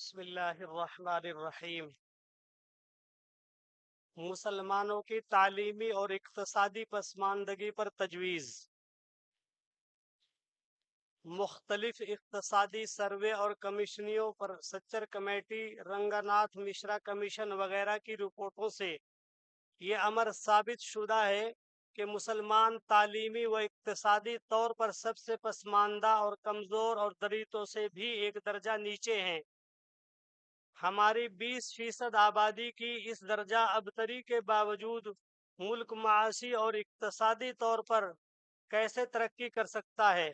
بسم اللہ الرحمن الرحیم۔ مسلمانوں کی تعلیمی اور اقتصادی پسماندگی پر تجویز۔ مختلف اقتصادی سروے اور کمیشنوں پر سچر کمیٹی، رنگناتھ مشرا کمیشن وغیرہ کی رپورٹوں سے یہ امر ثابت شدہ ہے کہ مسلمان تعلیمی و اقتصادی طور پر سب سے پسماندہ اور کمزور اور دلتوں سے بھی ایک درجہ نیچے ہیں۔ ہماری 20% آبادی کی اس درجہ ابتری کے باوجود ملک معاشی اور اقتصادی طور پر کیسے ترقی کر سکتا ہے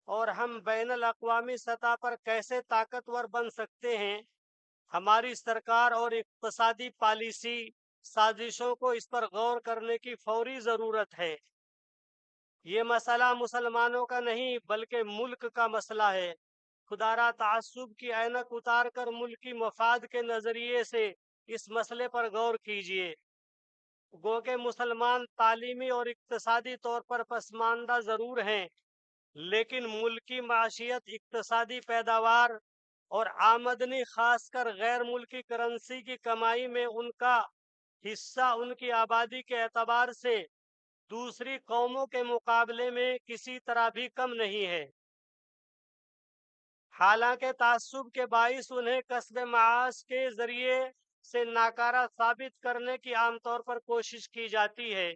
اور ہم بین الاقوامی سطح پر کیسے طاقتور بن سکتے ہیں؟ ہماری سرکار اور اقتصادی پالیسی سازشوں کو اس پر غور کرنے کی فوری ضرورت ہے۔ یہ مسئلہ مسلمانوں کا نہیں بلکہ ملک کا مسئلہ ہے۔ خدارا تعصب کی اینک اتار کر ملکی مفاد کے نظریے سے اس مسئلے پر غور کیجیے۔ گو کہ مسلمان تعلیمی اور اقتصادی طور پر پسماندہ ضرور ہیں، لیکن ملکی معیشت، اقتصادی پیداوار اور آمدنی، خاص کر غیر ملکی کرنسی کی کمائی میں ان کا حصہ ان کی آبادی کے اعتبار سے دوسری قوموں کے مقابلے میں کسی طرح بھی کم نہیں ہے۔ حالانکہ تعصب کے باعث انہیں کسب معاش کے ذریعے سے ناکارہ ثابت کرنے کی عام طور پر کوشش کی جاتی ہے۔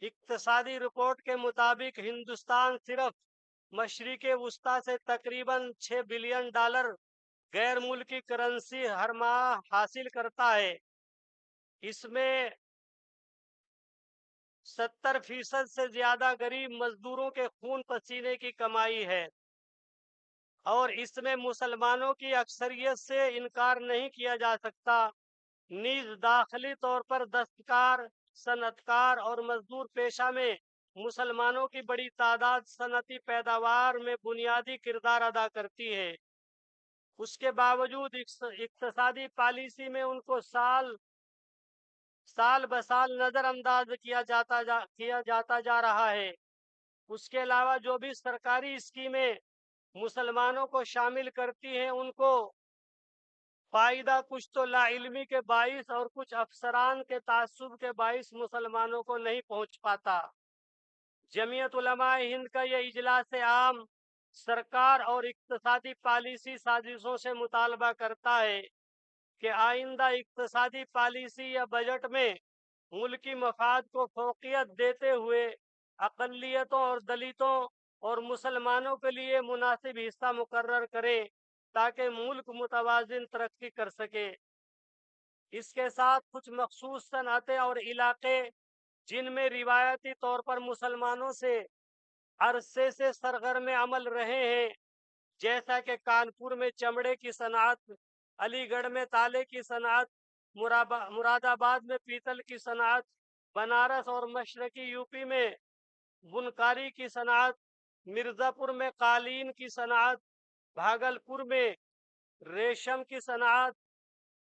اقتصادی رپورٹ کے مطابق ہندوستان صرف مشرق وسطیٰ سے تقریباً $6 بلین غیر ملکی کرنسی ہر ماہ حاصل کرتا ہے۔ اس میں 70% سے زیادہ غریب مزدوروں کے خون پسینے کی کمائی ہے، اور اس میں مسلمانوں کی اکثریت سے انکار نہیں کیا جا سکتا۔ نیز داخلی طور پر دستکار، صنعت کار اور مزدور پیشہ میں مسلمانوں کی بڑی تعداد صنعتی پیداوار میں بنیادی کردار ادا کرتی ہے۔ اس کے باوجود اقتصادی پالیسی میں ان کو سال بسال نظر انداز کیا جاتا جا رہا ہے۔ اس کے علاوہ جو بھی سرکاری اسکیمیں مسلمانوں کو شامل کرتی ہیں، ان کو فائدہ کچھ تو لا علمی کے باعث اور کچھ افسران کے تعصب کے باعث مسلمانوں کو نہیں پہنچ پاتا۔ جمعیت علماء ہند کا یہ اجلاس عام سرکار اور اقتصادی پالیسی سازشوں سے مطالبہ کرتا ہے کہ آئندہ اقتصادی پالیسی یا بجٹ میں ملکی مفاد کو فوقیت دیتے ہوئے اقلیتوں اور دلتوں اور مسلمانوں کے لیے مناسب حصہ مقرر کرے تاکہ ملک متوازن ترقی کر سکے۔ اس کے ساتھ کچھ مخصوص صنعتیں اور علاقے جن میں روایتی طور پر مسلمانوں سے عرصے سے سرگرم عمل رہے ہیں، جیسا کہ کانپور میں چمڑے کی صنعت، علی گڑھ میں تالے کی صنعت، مراد آباد میں پیتل کی صنعت، بنارس اور مشرقی یو پی میں بنکاری کی صنعت، مرزا پور میں قالین کی صنعت، بھاگلپور میں ریشم کی صنعت،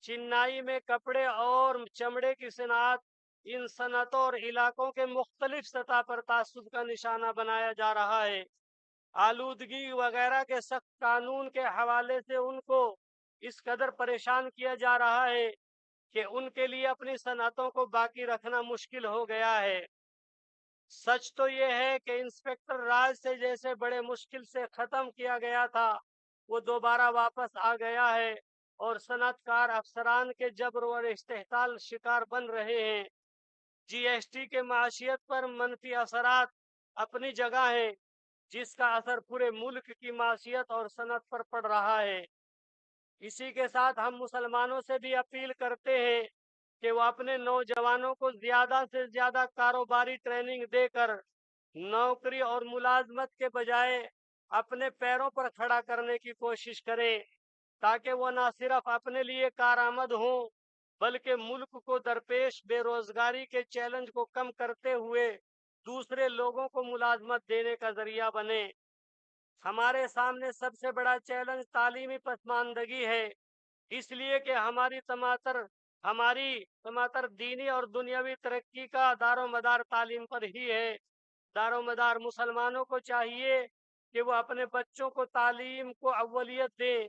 چنائی میں کپڑے اور چمڑے کی صنعت، ان صنعتوں اور علاقوں کے مختلف سطح پر تعصب کا نشانہ بنایا جا رہا ہے۔ آلودگی وغیرہ کے سخت قانون کے حوالے سے ان کو اس قدر پریشان کیا جا رہا ہے کہ ان کے لیے اپنی صنعتوں کو باقی رکھنا مشکل ہو گیا ہے۔ سچ تو یہ ہے کہ انسپکٹر راج سے جیسے بڑے مشکل سے ختم کیا گیا تھا، وہ دوبارہ واپس آ گیا ہے اور صنعت کار افسران کے جبر اور استحصال شکار بن رہے ہیں۔ جی ایس ٹی کے معیشت پر منفی اثرات اپنی جگہ ہیں، جس کا اثر پورے ملک کی معیشت اور صنعت پر پڑ رہا ہے۔ اسی کے ساتھ ہم مسلمانوں سے بھی اپیل کرتے ہیں کہ وہ اپنے نوجوانوں کو زیادہ سے زیادہ کاروباری ٹریننگ دے کر نوکری اور ملازمت کے بجائے اپنے پیروں پر کھڑا کرنے کی کوشش کریں، تاکہ وہ نہ صرف اپنے لیے کارآمد ہوں بلکہ ملک کو درپیش بے روزگاری کے چیلنج کو کم کرتے ہوئے دوسرے لوگوں کو ملازمت دینے کا ذریعہ بنے۔ ہمارے سامنے سب سے بڑا چیلنج تعلیمی پسماندگی ہے، اس لیے کہ ہماری تماتر دینی اور دنیاوی ترقی کا دار و مدار تعلیم پر ہی ہے۔ دار و مدار مسلمانوں کو چاہیے کہ وہ اپنے بچوں کو تعلیم کو اولیت دیں،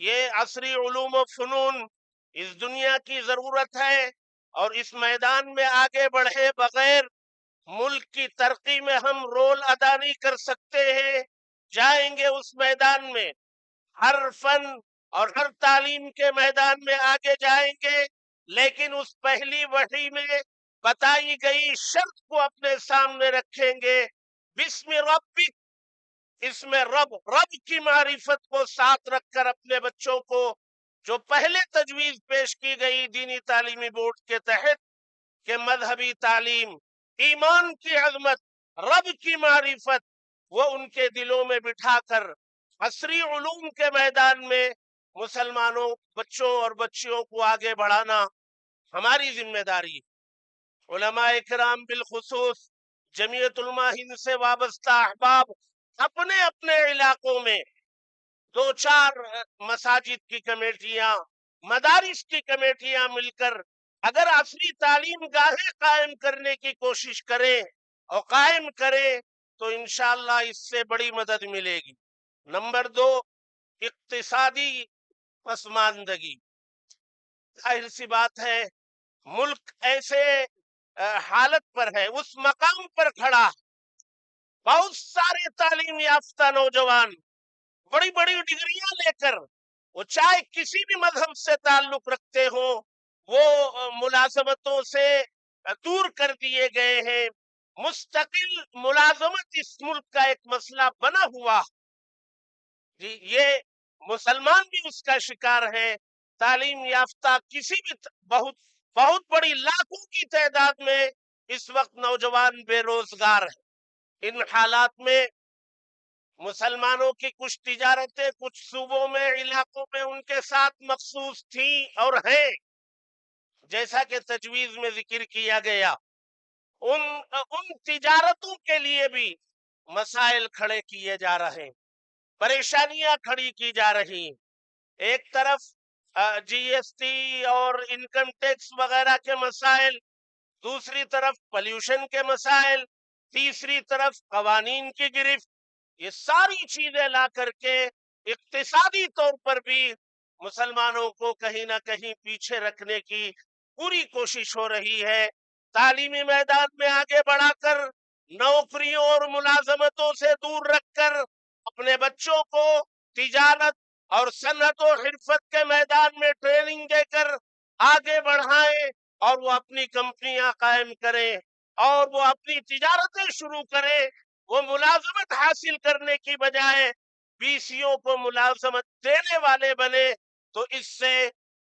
یہ عصری علوم و فنون اس دنیا کی ضرورت ہے، اور اس میدان میں آگے بڑھے بغیر ملک کی ترقی میں ہم رول ادا نہیں کر سکتے ہیں۔ جائیں گے اس میدان میں، ہر فن اور ہر تعلیم کے میدان میں آگے جائیں گے، لیکن اس پہلی وحی میں بتائی گئی شرط کو اپنے سامنے رکھیں گے، بسم ربک، اس میں رب کی معرفت کو ساتھ رکھ کر اپنے بچوں کو جو پہلے تجویز پیش کی گئی دینی تعلیمی بورڈ کے تحت کہ مذہبی تعلیم، ایمان کی عظمت، رب کی معرفت، وہ ان کے دلوں میں بٹھا کر عصری علوم کے میدان میں مسلمانوں بچوں اور بچیوں کو آگے بڑھانا ہماری ذمہ داری ہے۔ علماء کرام بالخصوص جمعیت علماء ہند سے وابستہ احباب اپنے اپنے علاقوں میں 2-4 مساجد کی کمیٹیاں، مدارس کی کمیٹیاں مل کر اگر عصری تعلیم گاہیں قائم کرنے کی کوشش کریں اور قائم کریں تو انشاءاللہ اس سے بڑی مدد ملے گی۔ نمبر 2، اقتصادی پسماندگی۔ ظاہر سی بات ہے ملک ایسے حالت پر ہے، اس مقام پر کھڑا، بہت سارے تعلیم یافتہ نوجوان بڑی بڑی ڈگریاں لے کر وہ چاہے کسی بھی مذہب سے تعلق رکھتے ہوں وہ ملازمتوں سے دور کر دیے گئے ہیں۔ مستقل ملازمت اس ملک کا ایک مسئلہ بنا ہوا جی، یہ مسلمان بھی اس کا شکار ہے۔ تعلیم یافتہ کسی بھی بہت بڑی لاکھوں کی تعداد میں اس وقت نوجوان بے روزگار ہیں۔ ان حالات میں مسلمانوں کی کچھ تجارتیں کچھ صوبوں میں علاقوں میں ان کے ساتھ مخصوص تھیں اور ہیں، جیسا کہ تجویز میں ذکر کیا گیا۔ ان تجارتوں کے لیے بھی مسائل کھڑے کیے جا رہے ہیں، پریشانیاں کھڑی کی جا رہی ہیں۔ ایک طرف جی ایس ٹی اور انکم ٹیکس وغیرہ کے مسائل، دوسری طرف پلیوشن کے مسائل، تیسری طرف قوانین کی گرفت، یہ ساری چیزیں لا کر کے اقتصادی طور پر بھی مسلمانوں کو کہیں نہ کہیں پیچھے رکھنے کی پوری کوشش ہو رہی ہے۔ تعلیمی میدان میں آگے بڑھا کر نوکریوں اور ملازمتوں سے دور رکھ کر اپنے بچوں کو تجارت اور صنعت و حرفت کے میدان میں ٹریننگ دے کر آگے بڑھائیں اور وہ اپنی کمپنیاں قائم کریں اور وہ اپنی تجارتیں شروع کریں۔ وہ ملازمت حاصل کرنے کی بجائے بیسیوں کو ملازمت دینے والے بنے تو اس سے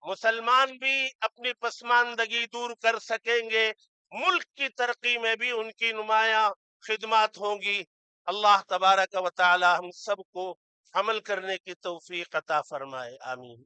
مسلمان بھی اپنی پسماندگی دور کر سکیں گے، ملک کی ترقی میں بھی ان کی نمایاں خدمات ہوں گی۔ اللہ تبارک و تعالی ہم سب کو عمل کرنے کی توفیق عطا فرمائے، آمین۔